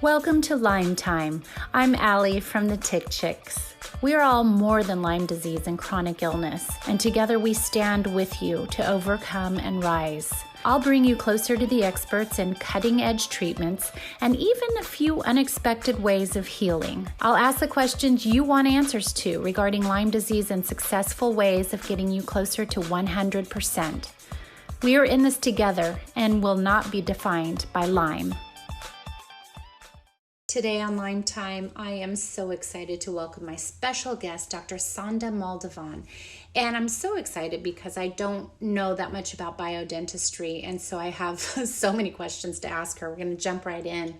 Welcome to Lyme Time. I'm Allie from the Tick Chicks. We are all more than Lyme disease and chronic illness, and together we stand with you to overcome and rise. I'll bring you closer to the experts in cutting-edge treatments and even a few unexpected ways of healing. I'll ask the questions you want answers to regarding Lyme disease and successful ways of getting you closer to 100%. We are in this together and will not be defined by Lyme. Today on Lyme Time, I am so excited to welcome my special guest, Dr. Sanda Moldovan. And I'm so excited because I don't know that much about Bio Dentistry, and so I have so many questions to ask her. We're going to jump right in.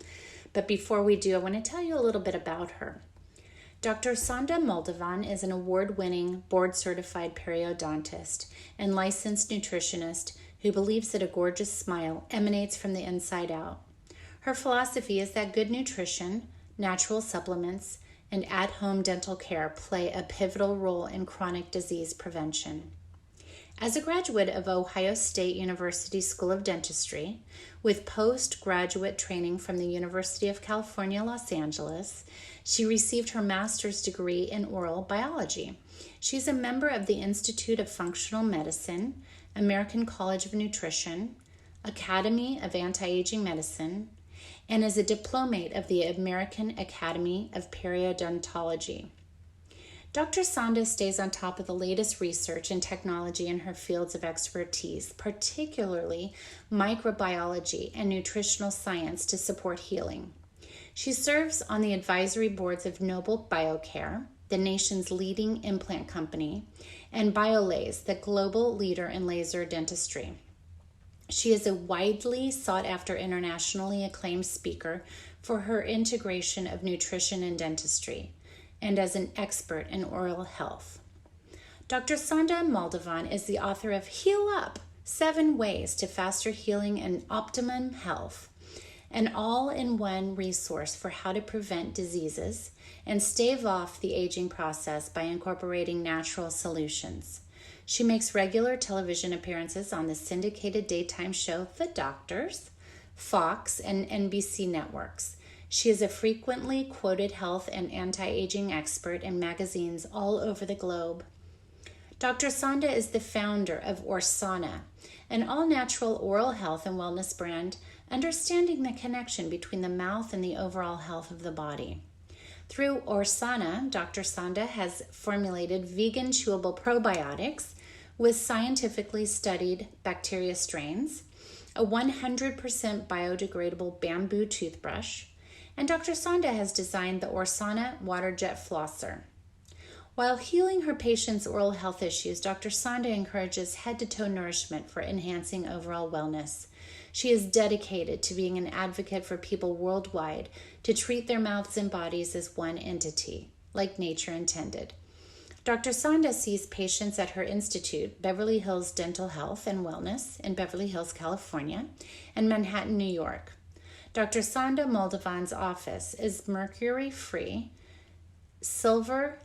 But before we do, I want to tell you a little bit about her. Dr. Sanda Moldovan is an award-winning, board-certified periodontist and licensed nutritionist who believes that a gorgeous smile emanates from the inside out. Her philosophy is that good nutrition, natural supplements, and at-home dental care play a pivotal role in chronic disease prevention. As a graduate of Ohio State University School of Dentistry, with postgraduate training from the University of California, Los Angeles, she received her master's degree in oral biology. She's a member of the Institute of Functional Medicine, American College of Nutrition, Academy of Anti-Aging Medicine, and is a diplomate of the American Academy of Periodontology. Dr. Sanda stays on top of the latest research and technology in her fields of expertise, particularly microbiology and nutritional science to support healing. She serves on the advisory boards of Noble Biocare, the nation's leading implant company, and BioLase, the global leader in laser dentistry. She is a widely sought-after, internationally acclaimed speaker for her integration of nutrition and dentistry, and as an expert in oral health. Dr. Sanda Moldovan is the author of Heal Up: 7 Ways to Faster Healing and Optimum Health, an all-in-one resource for how to prevent diseases and stave off the aging process by incorporating natural solutions. She makes regular television appearances on the syndicated daytime show The Doctors, Fox, and NBC networks. She is a frequently quoted health and anti-aging expert in magazines all over the globe. Dr. Sanda is the founder of Orsana, an all-natural oral health and wellness brand, understanding the connection between the mouth and the overall health of the body. Through Orsana, Dr. Sanda has formulated vegan chewable probiotics with scientifically studied bacteria strains, a 100% biodegradable bamboo toothbrush, and Dr. Sanda has designed the Orsana Water Jet Flosser. While healing her patients' oral health issues, Dr. Sanda encourages head-to-toe nourishment for enhancing overall wellness. She is dedicated to being an advocate for people worldwide to treat their mouths and bodies as one entity, like nature intended. Dr. Sanda sees patients at her institute, Beverly Hills Dental Health and Wellness in Beverly Hills, California, and Manhattan, New York. Dr. Sanda Moldovan's office is mercury-free, silver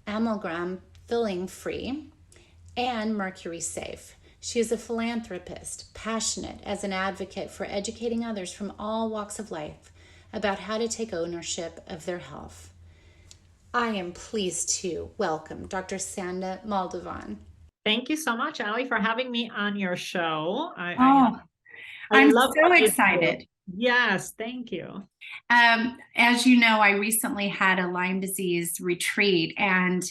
amalgam filling-free, and mercury-safe. She is a philanthropist, passionate as an advocate for educating others from all walks of life about how to take ownership of their health. I am pleased to welcome Dr. Sanda Moldovan. Thank you so much, Allie, for having me on your show. I'm love so excited. Yes, thank you. As you know, I recently had a Lyme disease retreat, and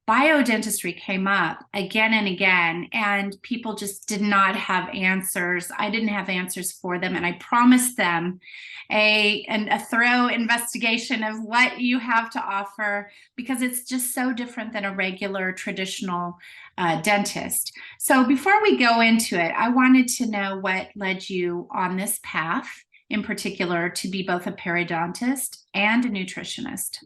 biodentistry came up again and again, and people just did not have answers. I didn't have answers for them, and I promised them a thorough investigation of what you have to offer, because it's just so different than a regular traditional dentist. So before we go into it, I wanted to know what led you on this path in particular to be both a periodontist and a nutritionist.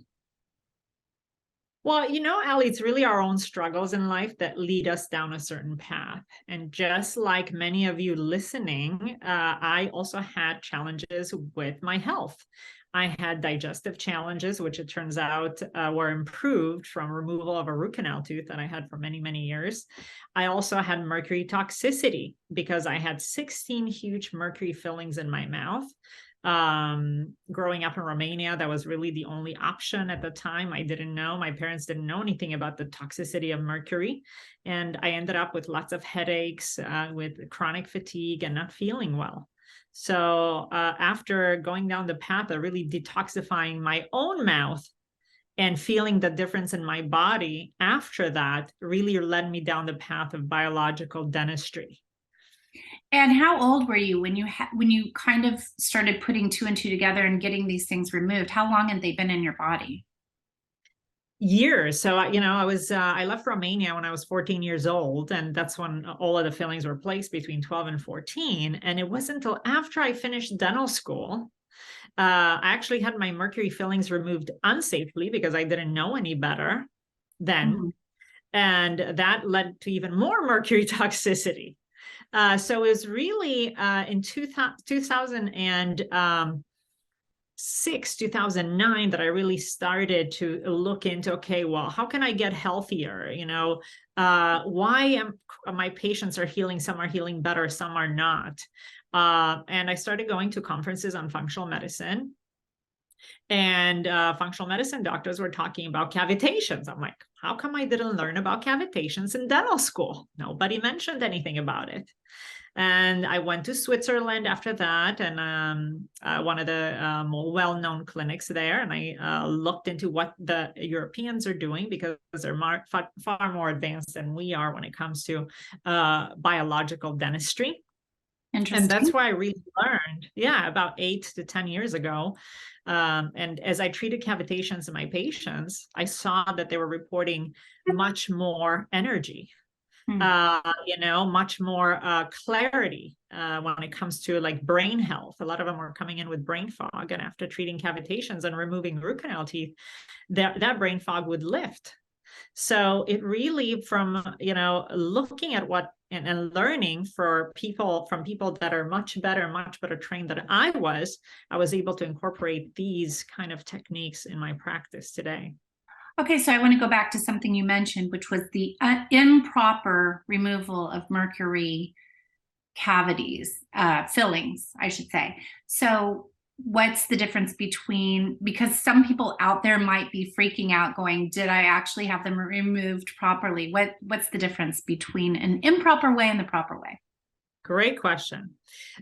Well, you know, Allie, it's really our own struggles in life that lead us down a certain path. And just like many of you listening, I also had challenges with my health. I had digestive challenges, which it turns out were improved from removal of a root canal tooth that I had for many, many years. I also had mercury toxicity because I had 16 huge mercury fillings in my mouth Growing up in Romania, that was really the only option at the time. I didn't know. My parents didn't know anything about the toxicity of mercury. And I ended up with lots of headaches, with chronic fatigue and not feeling well. So after going down the path of really detoxifying my own mouth and feeling the difference in my body after that, really led me down the path of biological dentistry. And how old were you when you kind of started putting two and two together and getting these things removed? How long had they been in your body? Years. So, I left Romania when I was 14 years old, and that's when all of the fillings were placed between 12 and 14. And it wasn't until after I finished dental school, I actually had my mercury fillings removed unsafely because I didn't know any better then. Mm-hmm. And that led to even more mercury toxicity. So it was really in 2006, 2009 that I really started to look into, okay, well, how can I get healthier? Why my patients are healing? Some are healing better, some are not. And I started going to conferences on functional medicine. And functional medicine doctors were talking about cavitations. I'm like, how come I didn't learn about cavitations in dental school? Nobody mentioned anything about it. And I went to Switzerland after that, and one of the more well-known clinics there. And I looked into what the Europeans are doing, because they're far more advanced than we are when it comes to biological dentistry. And that's where I really learned, about 8 to 10 years ago. And as I treated cavitations in my patients, I saw that they were reporting much more energy, much more clarity when it comes to like brain health. A lot of them were coming in with brain fog, and after treating cavitations and removing root canal teeth, that brain fog would lift. So it really, from looking at what and learning from people that are much better trained than I was able to incorporate these kind of techniques in my practice today. Okay, so I want to go back to something you mentioned, which was the improper removal of mercury cavities, fillings, I should say. So what's the difference because some people out there might be freaking out going, did I actually have them removed properly? What's the difference between an improper way and the proper way? Great question.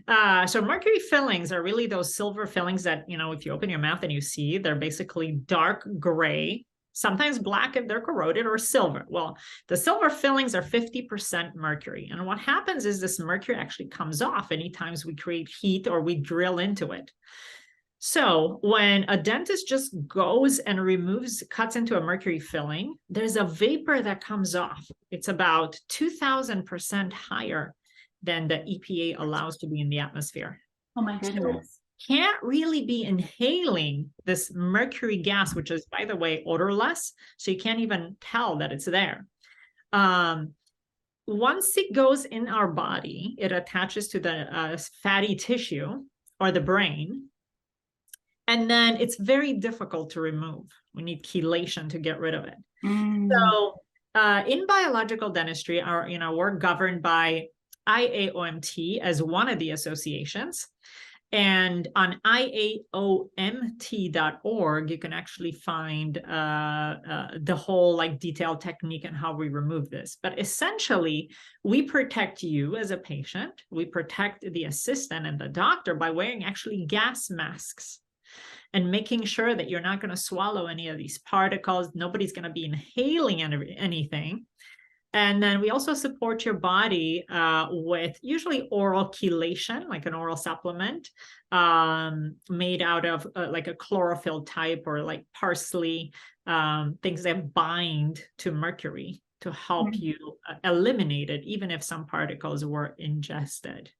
So mercury fillings are really those silver fillings that, if you open your mouth and you see, they're basically dark gray, sometimes black if they're corroded, or silver. Well, the silver fillings are 50% mercury. And what happens is this mercury actually comes off anytime we create heat or we drill into it. So when a dentist just goes and cuts into a mercury filling, there's a vapor that comes off. It's about 2,000% higher than the EPA allows to be in the atmosphere. Oh my goodness. Can't really be inhaling this mercury gas, which is, by the way, odorless. So you can't even tell that it's there. Once it goes in our body, it attaches to the fatty tissue or the brain. And then it's very difficult to remove. We need chelation to get rid of it. So in biological dentistry, we're governed by IAOMT as one of the associations. And on IAOMT.org, you can actually find the whole detailed technique and how we remove this. But essentially, we protect you as a patient. We protect the assistant and the doctor by wearing actually gas masks and making sure that you're not going to swallow any of these particles. Nobody's going to be inhaling anything. And then we also support your body with usually oral chelation, like an oral supplement made out of like a chlorophyll type, or like parsley, things that bind to mercury to help you eliminate it, even if some particles were ingested.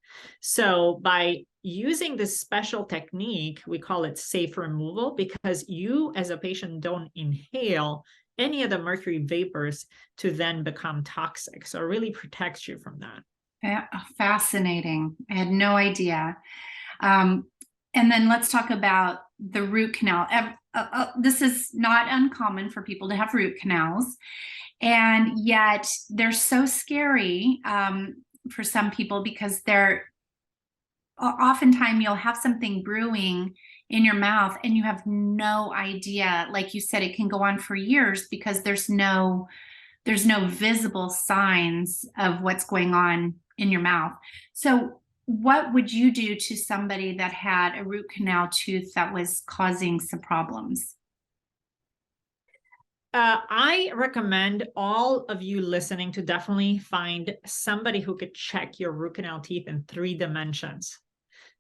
So by using this special technique, we call it safe removal, because you as a patient don't inhale any of the mercury vapors to then become toxic. So it really protects you from that. Fascinating. I had no idea. And then let's talk about the root canal. This is not uncommon for people to have root canals, and yet they're so scary for some people because they're oftentimes you'll have something brewing in your mouth and you have no idea. Like you said, it can go on for years because there's no visible signs of what's going on in your mouth. So what would you do to somebody that had a root canal tooth that was causing some problems? I recommend all of you listening to definitely find somebody who could check your root canal teeth in 3 dimensions.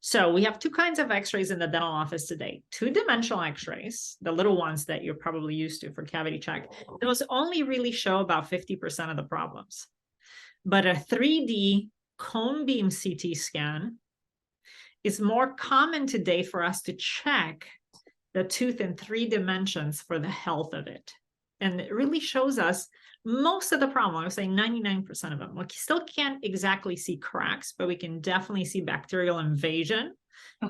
So we have 2 kinds of x-rays in the dental office today. 2-dimensional x-rays, the little ones that you're probably used to for cavity check. Those only really show about 50% of the problems. But a 3D cone beam CT scan is more common today for us to check the tooth in 3 dimensions for the health of it. And it really shows us most of the problem. I would say 99% of them. We still can't exactly see cracks, but we can definitely see bacterial invasion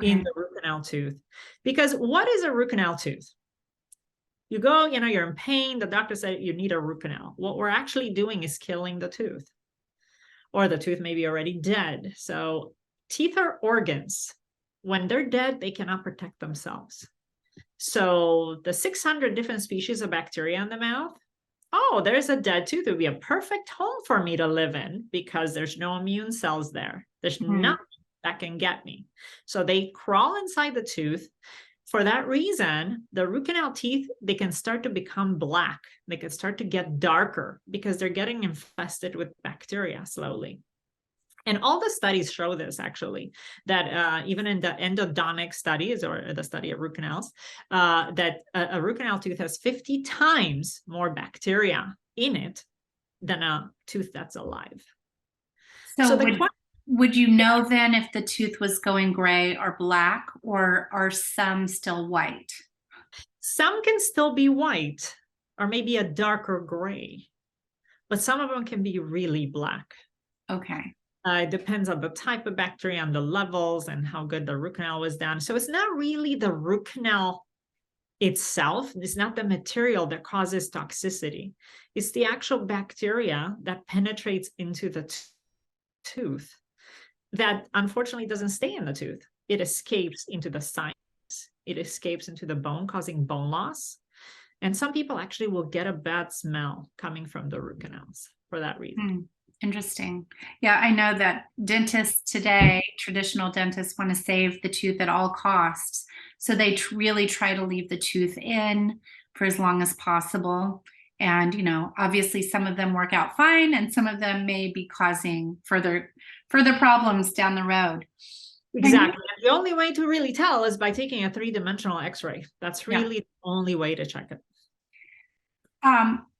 in the root canal tooth. Because what is a root canal tooth? You go, you're in pain. The doctor said you need a root canal. What we're actually doing is killing the tooth, or the tooth may be already dead. So teeth are organs. When they're dead, they cannot protect themselves. So the 600 different species of bacteria in the mouth, oh, there's a dead tooth. It would be a perfect home for me to live in because there's no immune cells there. There's nothing that can get me. So they crawl inside the tooth. For that reason, the root canal teeth, they can start to become black. They can start to get darker because they're getting infested with bacteria slowly. And all the studies show this, actually, that even in the endodontic studies, or the study of root canals, that a root canal tooth has 50 times more bacteria in it than a tooth that's alive. So would you know then if the tooth was going gray or black, or are some still white? Some can still be white, or maybe a darker gray, but some of them can be really black. Okay. It depends on the type of bacteria and the levels and how good the root canal was done. So it's not really the root canal itself. It's not the material that causes toxicity. It's the actual bacteria that penetrates into the tooth that unfortunately doesn't stay in the tooth. It escapes into the sinus. It escapes into the bone, causing bone loss. And some people actually will get a bad smell coming from the root canals for that reason. Interesting. Yeah, I know that dentists today, traditional dentists, want to save the tooth at all costs. So they really try to leave the tooth in for as long as possible. And, obviously some of them work out fine and some of them may be causing further problems down the road. Exactly. The only way to really tell is by taking a 3-dimensional x-ray. That's really the only way to check it.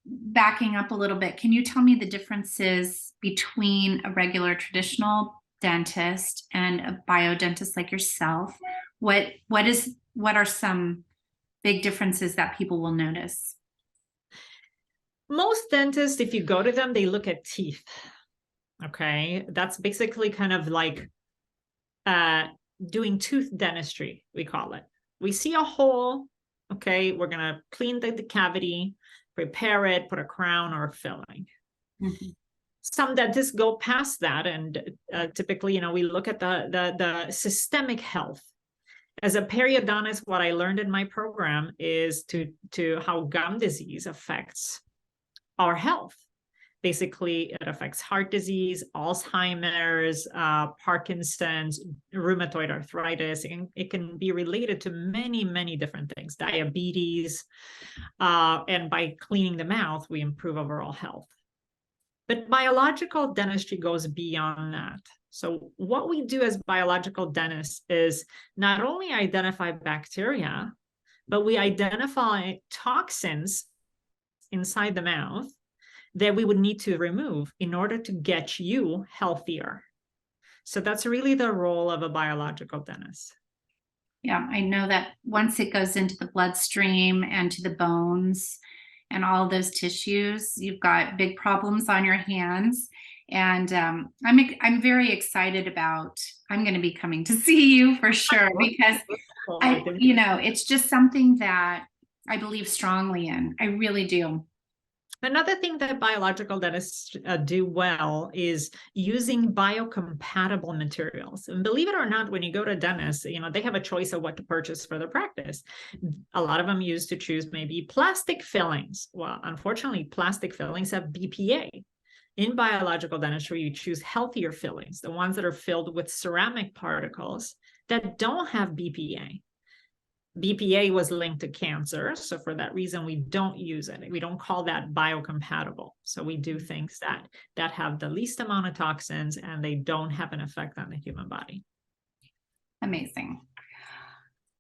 Backing up a little bit, can you tell me the differences between a regular traditional dentist and a biodentist like yourself? What are some big differences that people will notice? Most dentists, if you go to them, they look at teeth. Okay. That's basically kind of like doing tooth dentistry, we call it. We see a hole. Okay. We're going to clean the cavity, repair it, put a crown or a filling. Some dentists go past that, and typically, we look at the systemic health. As a periodontist, what I learned in my program is to how gum disease affects our health. Basically, it affects heart disease, Alzheimer's, Parkinson's, rheumatoid arthritis. It can be related to many, many different things, diabetes. And by cleaning the mouth, we improve overall health. But biological dentistry goes beyond that. So what we do as biological dentists is not only identify bacteria, but we identify toxins inside the mouth that we would need to remove in order to get you healthier. So that's really the role of a biological dentist. Yeah, I know that once it goes into the bloodstream and to the bones and all those tissues, you've got big problems on your hands. And I'm very excited about, I'm going to be coming to see you for sure, because it's just something that I believe strongly in. I really do. Another thing that biological dentists do well is using biocompatible materials. And believe it or not, when you go to dentists, they have a choice of what to purchase for their practice. A lot of them used to choose maybe plastic fillings. Well, unfortunately, plastic fillings have BPA. In biological dentistry, you choose healthier fillings, the ones that are filled with ceramic particles that don't have BPA. BPA was linked to cancer. So for that reason, we don't use it. We don't call that biocompatible. So we do things that have the least amount of toxins and they don't have an effect on the human body. Amazing.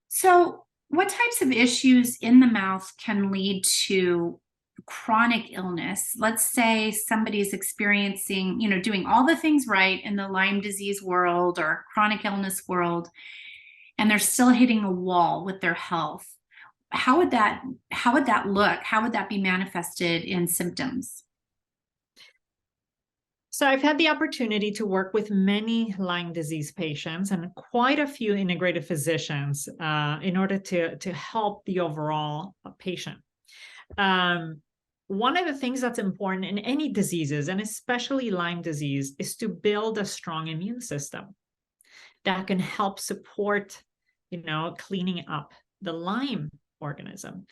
So what types of issues in the mouth can lead to chronic illness? Let's say somebody's experiencing, doing all the things right in the Lyme disease world or chronic illness world, and they're still hitting a wall with their health. How would that look? How would that be manifested in symptoms? So I've had the opportunity to work with many Lyme disease patients and quite a few integrative physicians in order to help the overall patient. One of the things that's important in any diseases, and especially Lyme disease, is to build a strong immune system that can help support, cleaning up the Lyme organism.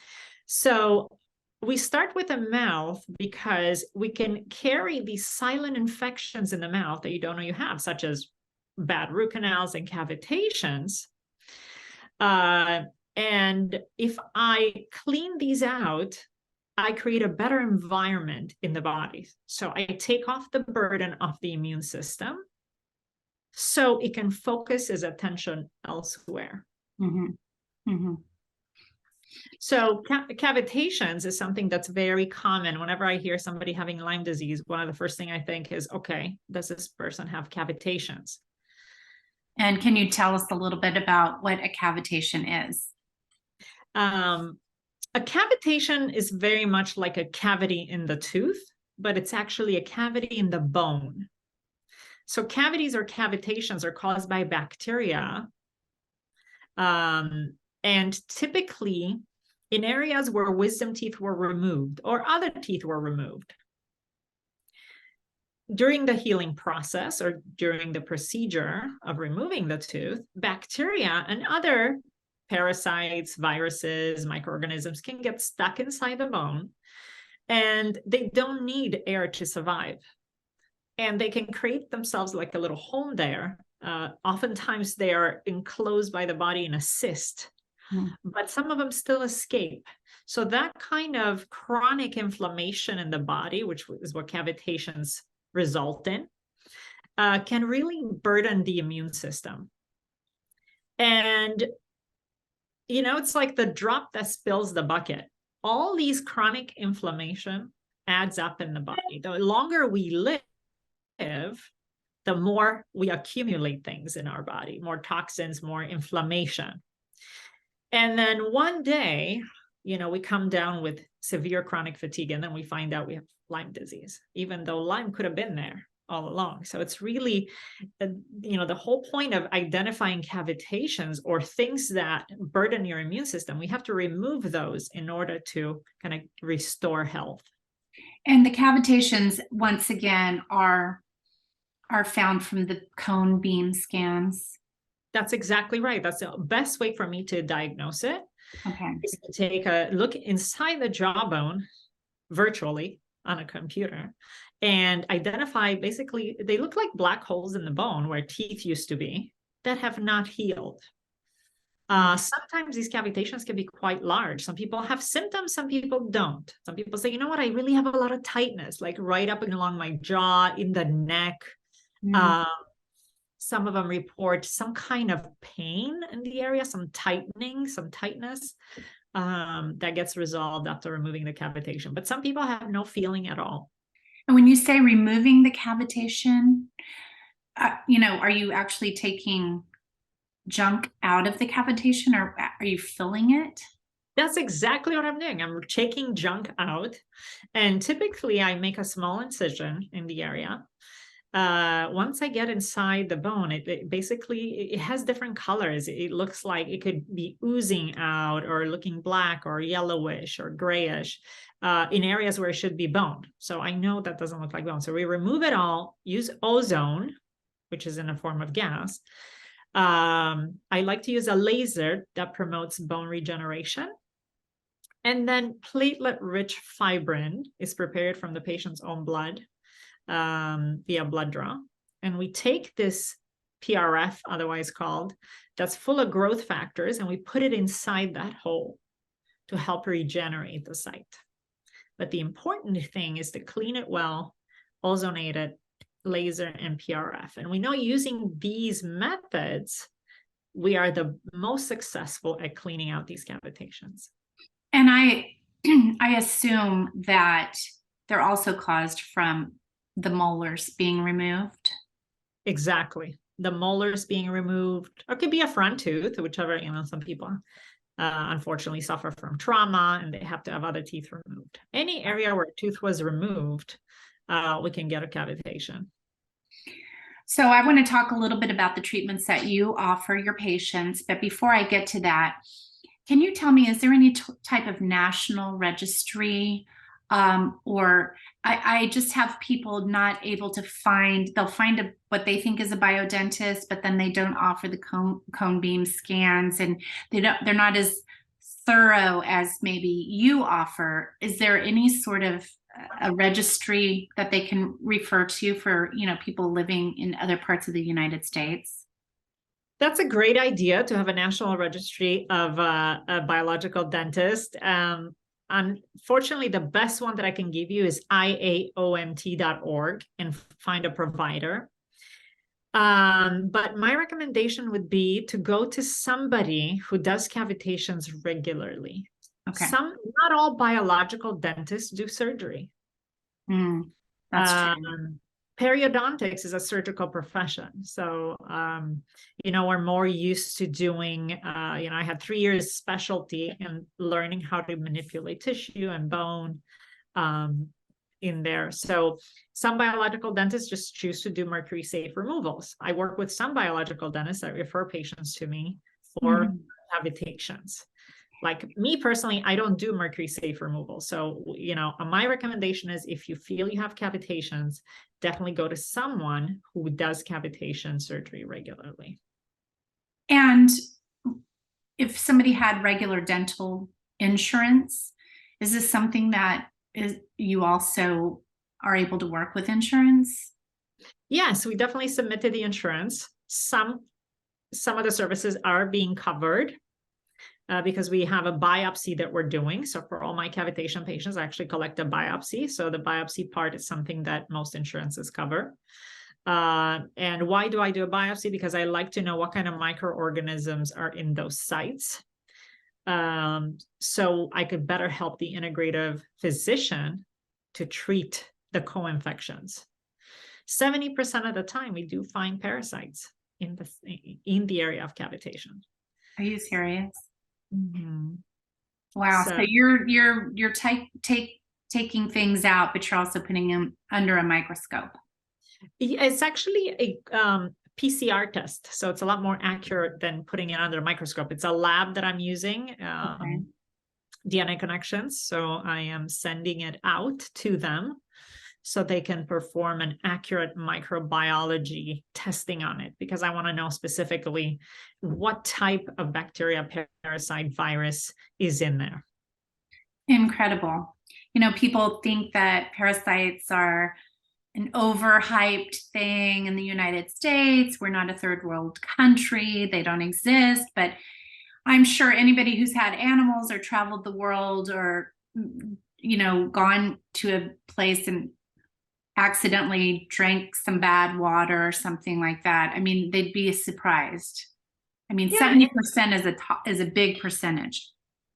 So we start with the mouth because we can carry these silent infections in the mouth that you don't know you have, such as bad root canals and cavitations. And if I clean these out, I create a better environment in the body. So I take off the burden of the immune system so it can focus its attention elsewhere. Mm-hmm. Mm-hmm. So cavitations is something that's very common. Whenever I hear somebody having Lyme disease, one of the first things I think is, okay, does this person have cavitations? And can you tell us a little bit about what a cavitation is? A cavitation is very much like a cavity in the tooth, but it's actually a cavity in the bone. So cavities or cavitations are caused by bacteria. And typically in areas where wisdom teeth were removed or other teeth were removed. During the healing process or during the procedure of removing the tooth, bacteria and other parasites, viruses, microorganisms can get stuck inside the bone, and they don't need air to survive. And they can create themselves like a little home there. Oftentimes they are enclosed by the body in a cyst, but some of them still escape. So that kind of chronic inflammation in the body, which is what cavitations result in, can really burden the immune system. And it's like the drop that spills the bucket. All these chronic inflammation adds up in the body. The longer we live, the more we accumulate things in our body, more toxins, more inflammation. And then one day, we come down with severe chronic fatigue, and then we find out we have Lyme disease, even though Lyme could have been there all along. So it's really, the whole point of identifying cavitations or things that burden your immune system, we have to remove those in order to kind of restore health. And the cavitations, once again, are found from the cone beam scans. That's exactly right. That's the best way for me to diagnose it. Okay. Is to take a look inside the jawbone virtually on a computer and identify, basically, they look like black holes in the bone where teeth used to be that have not healed. Sometimes these cavitations can be quite large. Some people have symptoms, some people don't. Some people say, I really have a lot of tightness, like right up and along my jaw, in the neck. Some of them report some kind of pain in the area, some tightening, some tightness that gets resolved after removing the cavitation. But some people have no feeling at all. And when you say removing the cavitation, are you actually taking junk out of the cavitation, or are you filling it? That's exactly what I'm doing. I'm taking junk out, and typically I make a small incision in the area. once I get inside the bone, it basically, it has different colors. It looks like it could be oozing out or looking black or yellowish or grayish in areas where it should be bone. So I know that doesn't look like bone. So we remove it all, use ozone, which is in a form of gas. I like to use a laser that promotes bone regeneration. And then platelet-rich fibrin is prepared from the patient's own blood via blood draw. And we take this PRF, otherwise called, that's full of growth factors, and we put it inside that hole to help regenerate the site. But the important thing is to clean it well, ozonate it, laser, and PRF. And we know using these methods, we are the most successful at cleaning out these cavitations. And I assume that they're also caused from the molars being removed. Exactly. The molars being removed, or it could be a front tooth, whichever, some people unfortunately suffer from trauma and they have to have other teeth removed. Any area where a tooth was removed, we can get a cavitation. So I want to talk a little bit about the treatments that you offer your patients. But before I get to that, can you tell me, is there any type of national registry? Or I just have people not able to find, they'll find what they think is a biodentist, but then they don't offer the cone beam scans, and they're not as thorough as maybe you offer. Is there any sort of a registry that they can refer to for, people living in other parts of the United States? That's a great idea, to have a national registry of a biological dentist. Unfortunately, the best one that I can give you is IAOMT.org, and find a provider. But my recommendation would be to go to somebody who does cavitations regularly. Okay. Not all biological dentists do surgery. That's true. Periodontics is a surgical profession. So, we're more used to doing, I had 3 years specialty in learning how to manipulate tissue and bone in there. So some biological dentists just choose to do mercury safe removals. I work with some biological dentists that refer patients to me for cavitations. Like me personally, I don't do mercury safe removal. So, my recommendation is, if you feel you have cavitations, definitely go to someone who does cavitation surgery regularly. And if somebody had regular dental insurance, is this something that you also are able to work with insurance? Yes, we definitely submitted the insurance. Some of the services are being covered. Because we have a biopsy that we're doing. So for all my cavitation patients, I actually collect a biopsy. So the biopsy part is something that most insurances cover. And why do I do a biopsy? Because I like to know what kind of microorganisms are in those sites. So I could better help the integrative physician to treat the co-infections. 70% of the time, we do find parasites in the area of cavitation. Are you serious? Mm-hmm. Wow. So you're taking things out, but you're also putting them under a microscope. It's actually a PCR test, so it's a lot more accurate than putting it under a microscope. It's a lab that I'm using, DNA Connections. So I am sending it out to them so they can perform an accurate microbiology testing on it, because I want to know specifically what type of bacteria, parasite, virus is in there. Incredible. People think that parasites are an overhyped thing in the United States. We're not a third world country. They don't exist. But I'm sure anybody who's had animals or traveled the world or, gone to a place and accidentally drank some bad water or something like that, I mean, they'd be surprised. I mean, 70% is a big percentage.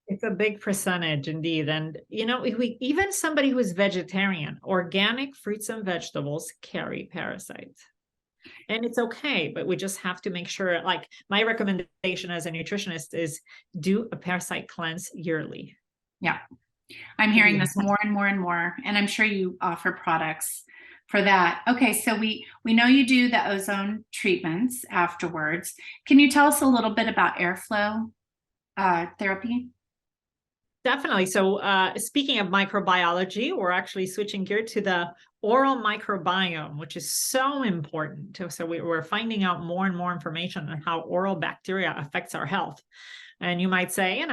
It's a big percentage indeed. And, even somebody who's vegetarian, organic fruits and vegetables carry parasites. And it's okay, but we just have to make sure, like my recommendation as a nutritionist is do a parasite cleanse yearly. Yeah. I'm hearing this more and more and more, and I'm sure you offer products for that. Okay, so we know you do the ozone treatments afterwards. Can you tell us a little bit about airflow therapy? Definitely. So speaking of microbiology, we're actually switching gear to the oral microbiome, which is so important. So we're finding out more and more information on how oral bacteria affects our health. And you might say,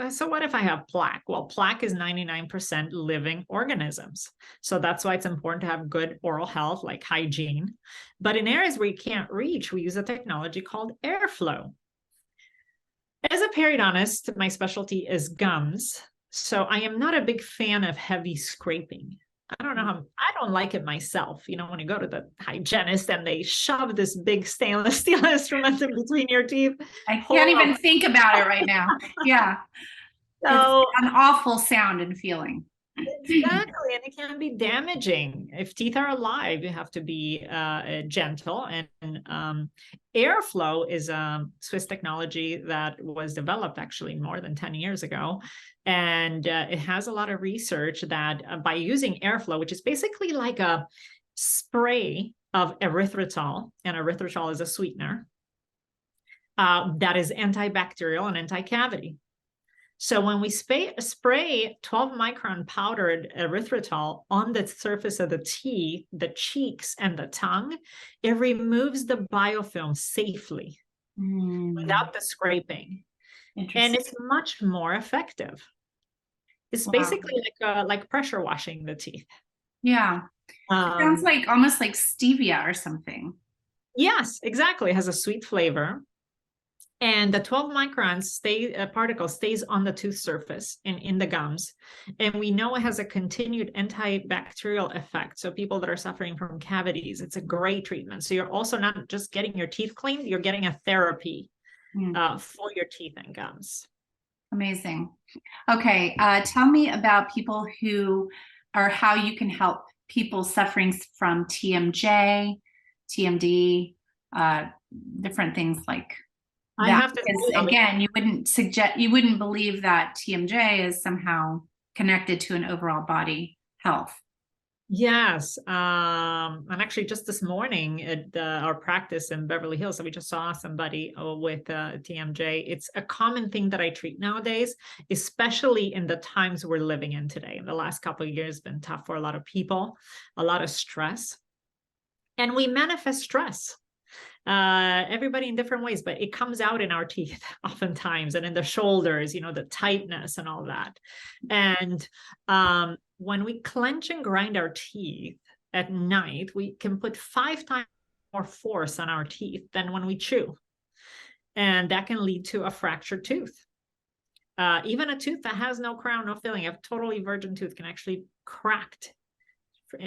so what if I have plaque? Well, plaque is 99% living organisms. So that's why it's important to have good oral health, like hygiene. But in areas where you can't reach, we use a technology called airflow. As a periodontist, my specialty is gums. So I am not a big fan of heavy scraping. I don't know how, I don't like it myself. When you go to the hygienist and they shove this big stainless steel instrument in between your teeth. I can't even think about it right now. Yeah. So, it's an awful sound and feeling. Exactly. And it can be damaging. If teeth are alive, you have to be gentle. And airflow is a Swiss technology that was developed actually more than 10 years ago. And it has a lot of research that by using airflow, which is basically like a spray of erythritol, and erythritol is a sweetener, that is antibacterial and anti-cavity. So when we spray 12 micron powdered erythritol on the surface of the teeth, the cheeks, and the tongue, it removes the biofilm safely without the scraping. And it's much more effective. It's basically like pressure washing the teeth. Yeah. It sounds like almost like stevia or something. Yes, exactly. It has a sweet flavor. And the 12 microns particle stays on the tooth surface in the gums. And we know it has a continued antibacterial effect. So people that are suffering from cavities, it's a great treatment. So you're also not just getting your teeth cleaned, you're getting a therapy for your teeth and gums. Amazing. Okay. Tell me about people how you can help people suffering from TMJ, TMD, different things like I have to say, again, you wouldn't believe that TMJ is somehow connected to an overall body health. Yes. And actually just this morning at our practice in Beverly Hills, so we just saw somebody with TMJ. It's a common thing that I treat nowadays, especially in the times we're living in today. The last couple of years have been tough for a lot of people, a lot of stress. And we manifest stress. Everybody in different ways, but it comes out in our teeth oftentimes and in the shoulders, the tightness and all that. And when we clench and grind our teeth at night, we can put 5 times more force on our teeth than when we chew. And that can lead to a fractured tooth. Even a tooth that has no crown, no filling, a totally virgin tooth can actually cracked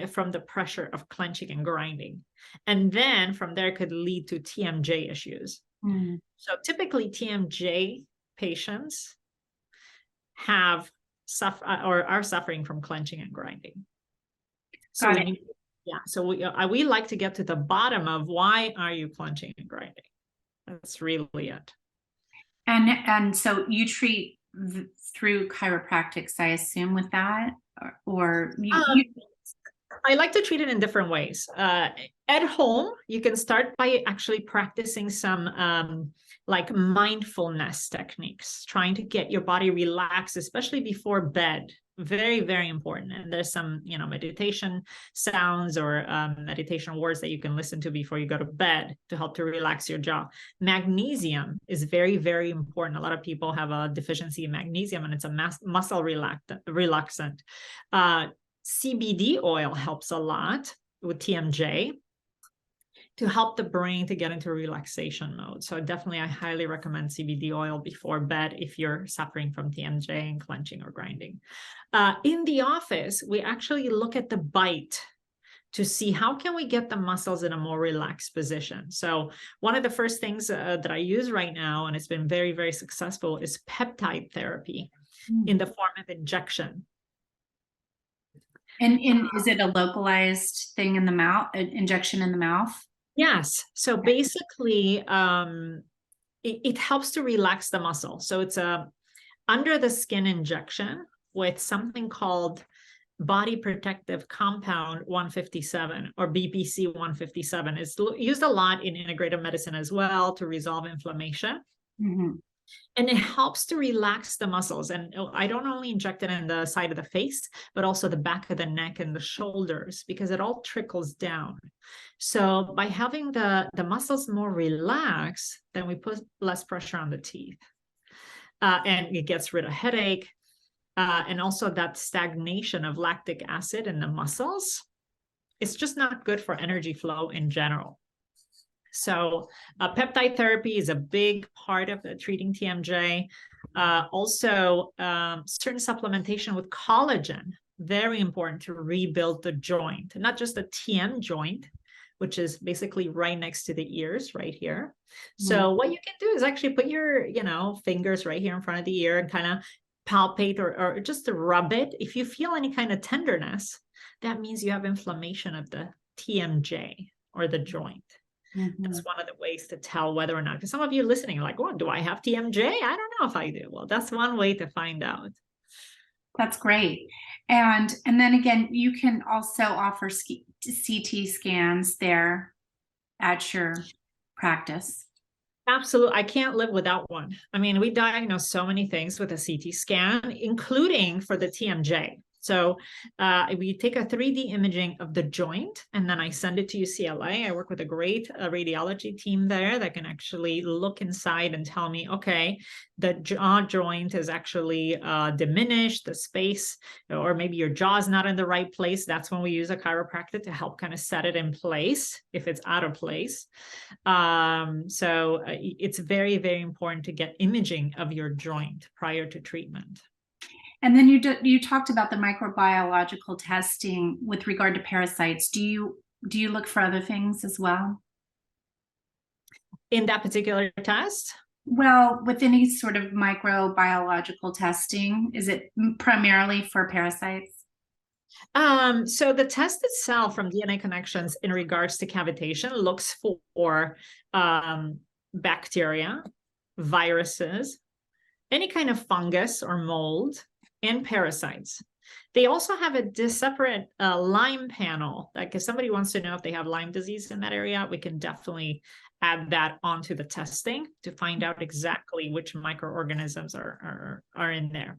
from the pressure of clenching and grinding. And then from there could lead to TMJ issues. So typically TMJ patients are suffering from clenching and grinding. So we like to get to the bottom of why are you clenching and grinding? That's really it. And so you treat through chiropractics, I assume, with that, or I like to treat it in different ways. At home, you can start by actually practicing some like mindfulness techniques, trying to get your body relaxed, especially before bed. Very, very important. And there's some, meditation sounds or meditation words that you can listen to before you go to bed to help to relax your jaw. Magnesium is very, very important. A lot of people have a deficiency in magnesium, and it's a muscle relaxant. CBD oil helps a lot with TMJ to help the brain to get into relaxation mode. So definitely, I highly recommend CBD oil before bed if you're suffering from TMJ and clenching or grinding. In the office, we actually look at the bite to see how can we get the muscles in a more relaxed position. So one of the first things that I use right now, and it's been very, very successful, is peptide therapy in the form of injection. And is it a localized thing in the mouth, an injection in the mouth? Yes. So basically, it helps to relax the muscle. So it's a under the skin injection with something called body protective compound 157 or BPC 157. It's used a lot in integrative medicine as well to resolve inflammation. Mm-hmm. And it helps to relax the muscles. And I don't only inject it in the side of the face, but also the back of the neck and the shoulders, because it all trickles down. So by having the muscles more relaxed, then we put less pressure on the teeth. And it gets rid of headache. And also that stagnation of lactic acid in the muscles. It's just not good for energy flow in general. So peptide therapy is a big part of treating TMJ. Also, certain supplementation with collagen, very important to rebuild the joint, not just the TM joint, which is basically right next to the ears right here. So what you can do is actually put your, fingers right here in front of the ear and kind of palpate or just to rub it. If you feel any kind of tenderness, that means you have inflammation of the TMJ or the joint. Mm-hmm. That's one of the ways to tell whether or not, because some of you listening are like, well, do I have TMJ? I don't know if I do. Well, that's one way to find out. That's great. And then again, you can also offer CT scans there at your practice. Absolutely. I can't live without one. I mean, we diagnose so many things with a CT scan, including for the TMJ. So we take a 3D imaging of the joint, and then I send it to UCLA. I work with a great radiology team there that can actually look inside and tell me, okay, the jaw joint is actually diminished, the space, or maybe your jaw is not in the right place. That's when we use a chiropractor to help kind of set it in place if it's out of place. So it's very, very important to get imaging of your joint prior to treatment. And then you talked about the microbiological testing with regard to parasites. Do you look for other things as well? In that particular test? Well, with any sort of microbiological testing, is it primarily for parasites? So the test itself from DNA Connections in regards to cavitation looks for bacteria, viruses, any kind of fungus or mold, and parasites. They also have a separate Lyme panel. Like if somebody wants to know if they have Lyme disease in that area, we can definitely add that onto the testing to find out exactly which microorganisms are in there.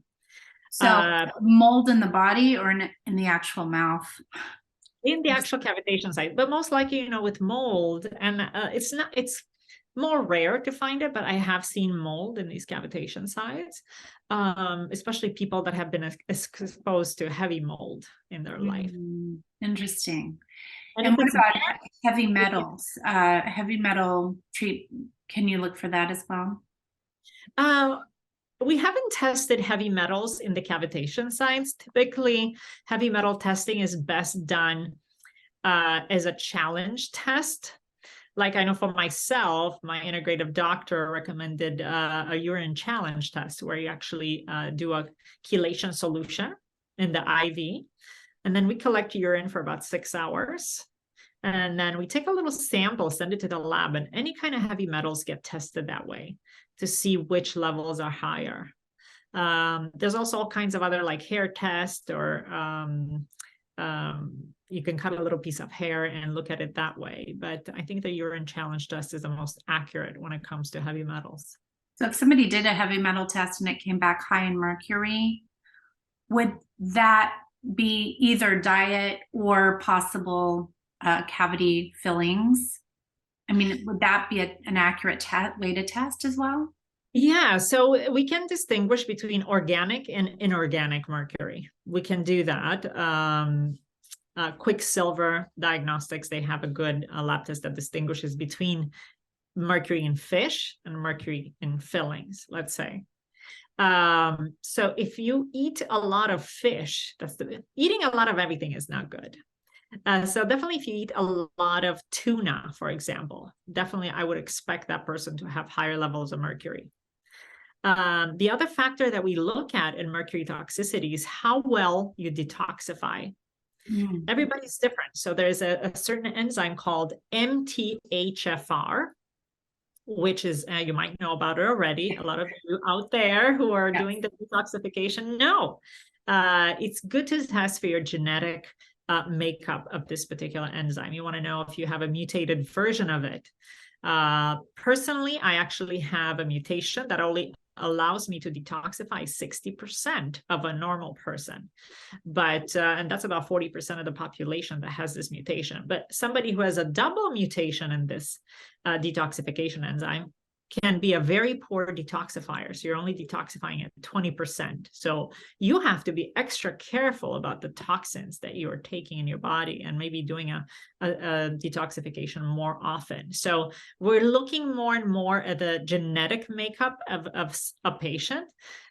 So mold in the body or in the actual mouth? In the actual cavitation site, but most likely, with mold, and it's more rare to find it, but I have seen mold in these cavitation sites, especially people that have been exposed to heavy mold in their life. Interesting. And what about heavy metals? Heavy metal can you look for that as well? We haven't tested heavy metals in the cavitation sites. Typically, heavy metal testing is best done as a challenge test. Like I know for myself, my integrative doctor recommended a urine challenge test where you actually do a chelation solution in the IV. And then we collect urine for about 6 hours. And then we take a little sample, send it to the lab, and any kind of heavy metals get tested that way to see which levels are higher. There's also all kinds of other like hair tests, or you can cut a little piece of hair and look at it that way. But I think the urine challenge test is the most accurate when it comes to heavy metals. So if somebody did a heavy metal test and it came back high in mercury, would that be either diet or possible cavity fillings? I mean, would that be an accurate way to test as well? Yeah, so we can distinguish between organic and inorganic mercury. We can do that. Quicksilver Diagnostics, they have a good lab test that distinguishes between mercury in fish and mercury in fillings, let's say. So if you eat a lot of fish, eating a lot of everything is not good. So definitely if you eat a lot of tuna, for example, definitely I would expect that person to have higher levels of mercury. The other factor that we look at in mercury toxicity is how well you detoxify. Everybody's different. So there's a certain enzyme called MTHFR, which is, you might know about it already. A lot of you out there who are doing the detoxification know it's good to test for your genetic makeup of this particular enzyme. You want to know if you have a mutated version of it. Personally, I actually have a mutation that only allows me to detoxify 60% of a normal person. But, and that's about 40% of the population that has this mutation. But somebody who has a double mutation in this detoxification enzyme can be a very poor detoxifier. So you're only detoxifying at 20%. So you have to be extra careful about the toxins that you are taking in your body and maybe doing a detoxification more often. So we're looking more and more at the genetic makeup of a patient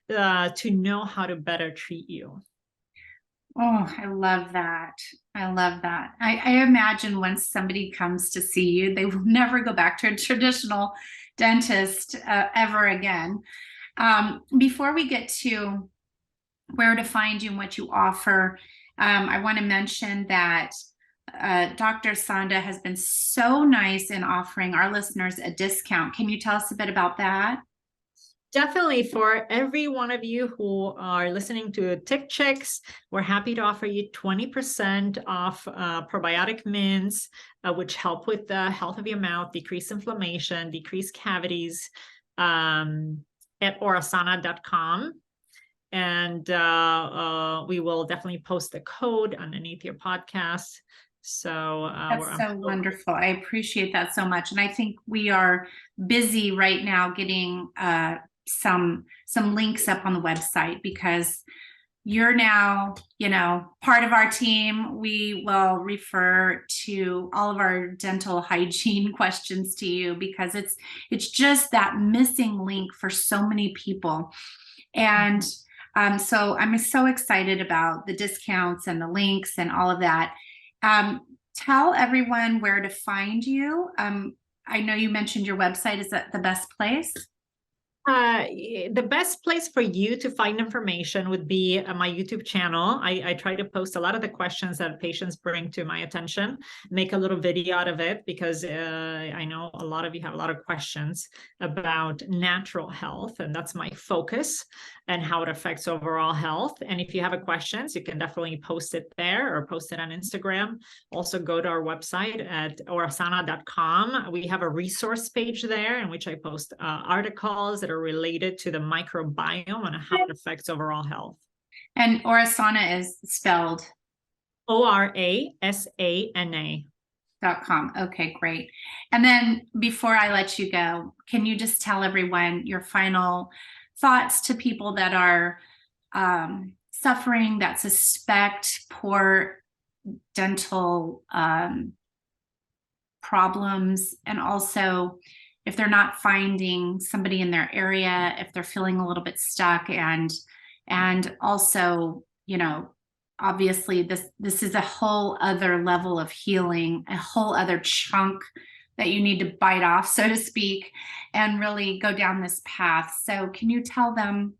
to know how to better treat you. Oh, I love that. I love that. I imagine once somebody comes to see you, they will never go back to a traditional dentist ever again. Before we get to where to find you and what you offer, I want to mention that Dr. Sanda has been so nice in offering our listeners a discount. Can you tell us a bit about that? Definitely, for every one of you who are listening to Tick Chicks, we're happy to offer you 20% off probiotic mints, which help with the health of your mouth, decrease inflammation, decrease cavities, at orasana.com. And we will definitely post the code underneath your podcast. So that's so wonderful. I appreciate that so much. And I think we are busy right now getting some links up on the website, because you're now, part of our team. We will refer to all of our dental hygiene questions to you, because it's just that missing link for so many people. And so I'm so excited about the discounts and the links and all of that. Tell everyone where to find you. I know you mentioned your website. Is that the best place? The best place for you to find information would be my YouTube channel. I try to post a lot of the questions that patients bring to my attention, make a little video out of it, because I know a lot of you have a lot of questions about natural health, and that's my focus and how it affects overall health. And if you have a questions, you can definitely post it there or post it on Instagram. Also go to our website at orasana.com. We have a resource page there in which I post articles that are related to the microbiome and how it affects overall health. And Orasana is spelled ORASANA.com. Okay, great. And then before I let you go, can you just tell everyone your final thoughts to people that are suffering, that suspect poor dental problems, and also if they're not finding somebody in their area, if they're feeling a little bit stuck, and also, obviously this is a whole other level of healing, a whole other chunk that you need to bite off, so to speak, and really go down this path. So can you tell them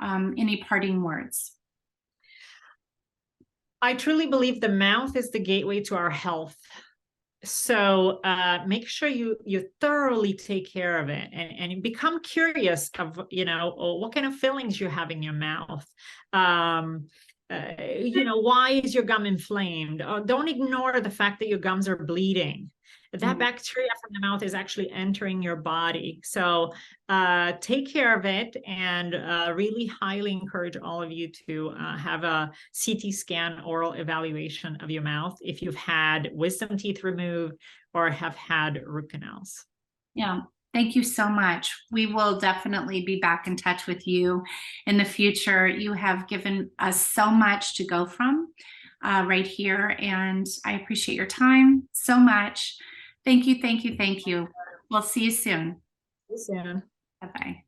any parting words? I truly believe the mouth is the gateway to our health. So make sure you thoroughly take care of it, and become curious of, what kind of fillings you have in your mouth. Why is your gum inflamed? Don't ignore the fact that your gums are bleeding. That bacteria from the mouth is actually entering your body. So take care of it, and really highly encourage all of you to have a CT scan oral evaluation of your mouth if you've had wisdom teeth removed or have had root canals. Yeah. Thank you so much. We will definitely be back in touch with you in the future. You have given us so much to go from right here, and I appreciate your time so much. Thank you, thank you, thank you. We'll see you soon. See you soon. Bye-bye.